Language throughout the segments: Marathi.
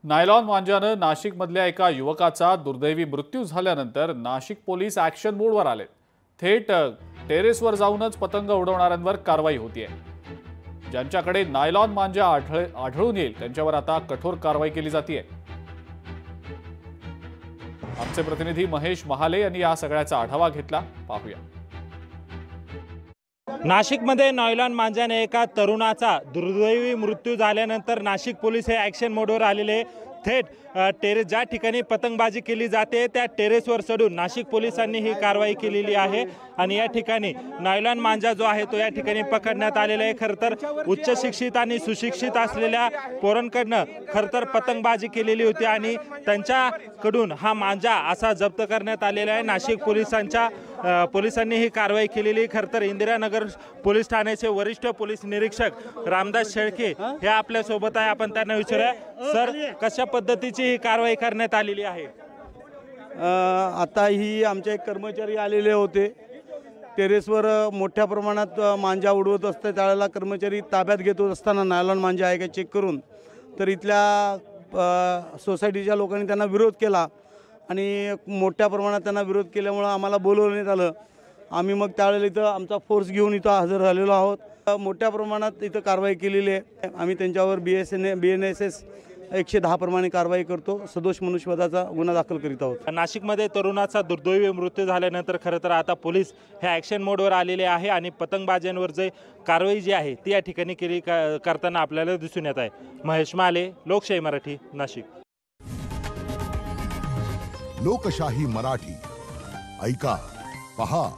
नायलॉन मांजानं नाशिकमधल्या एका युवकाचा दुर्दैवी मृत्यू झाल्यानंतर नाशिक पोलीस ॲक्शन मोडवर आले। थेट टेरेसवर जाऊनच पतंग उडवणाऱ्यांवर कारवाई होतीये। ज्यांच्याकडे नायलॉन मांजा आढळून येईल त्यांच्यावर आता कठोर कारवाई केली जाते। आमचे प्रतिनिधी महेश महाले यांनी या सगळ्याचा आढावा घेतला, पाहूया। नाशिकमध्ये नायलॉन मांजाने एका तरुणाचा दुर्दैवी मृत्यू झाल्यानंतर नाशिक पोलीस हे ॲक्शन मोडवर आलेले। थेट टेरेस ज्या ठिकाणी पतंगबाजी केली जाते त्या टेरेसवर चढून नाशिक पोलिसांनी ही कारवाई केलेली आहे आणि या ठिकाणी नायलॉन मांजा जो आहे तो या ठिकाणी पकडण्यात आलेला आहे। खरं तर उच्च शिक्षित आणि सुशिक्षित असलेल्या पोरांकडनं खरं तर पतंगबाजी केलेली होती आणि त्यांच्याकडून हा मांजा असा जप्त करण्यात आलेला आहे। नाशिक पोलिसांनी ही कारवाई केलेली। खरं तर इंदिरानगर पोलीस ठाण्याचे वरिष्ठ पोलीस निरीक्षक रामदास शेळके हे आपल्या सोबत आहे। आपण त्यांना विचारूया, सर कशा पद्धतीची ही कारवाई करण्यात आलेली आहे? आता ही आमचे एक कर्मचारी आलेले होते, टेरेसवर मोठ्या प्रमाणात मांजा उडवत असते, त्यावेळेला कर्मचारी ताब्यात घेत असताना नायलॉन मांजा आहे का चेक करून तर इथल्या सोसायटीच्या लोकांनी त्यांना विरोध केला आणि मोठ्या प्रमाणात त्यांना विरोध केल्यामुळे आम्हाला बोलवण्यात आलं। आम्ही मग त्यावेळेला इथं आमचा फोर्स घेऊन इथं हजर झालेलो आहोत। मोठ्या प्रमाणात इथं कारवाई केलेली आहे। आम्ही त्यांच्यावर BNSS 110 प्रमाणे कारवाई करतो, सदोष मनुष्यवधाचा गुन्हा दाखल करीत आहोत। नाशिकमध्ये तरुणाचा दुर्दैवी मृत्यू झाल्यानंतर खरं तर आता पोलीस हे ॲक्शन मोडवर आलेले आहे आणि पतंगबाज्यांवर जे कारवाई जी आहे ती या ठिकाणी केली करताना आपल्याला दिसून येत आहे। महेश माले, लोकशाही मराठी, नाशिक। लोकशाही मराठी, ऐका, पहा,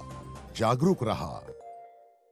जागरूक रहा।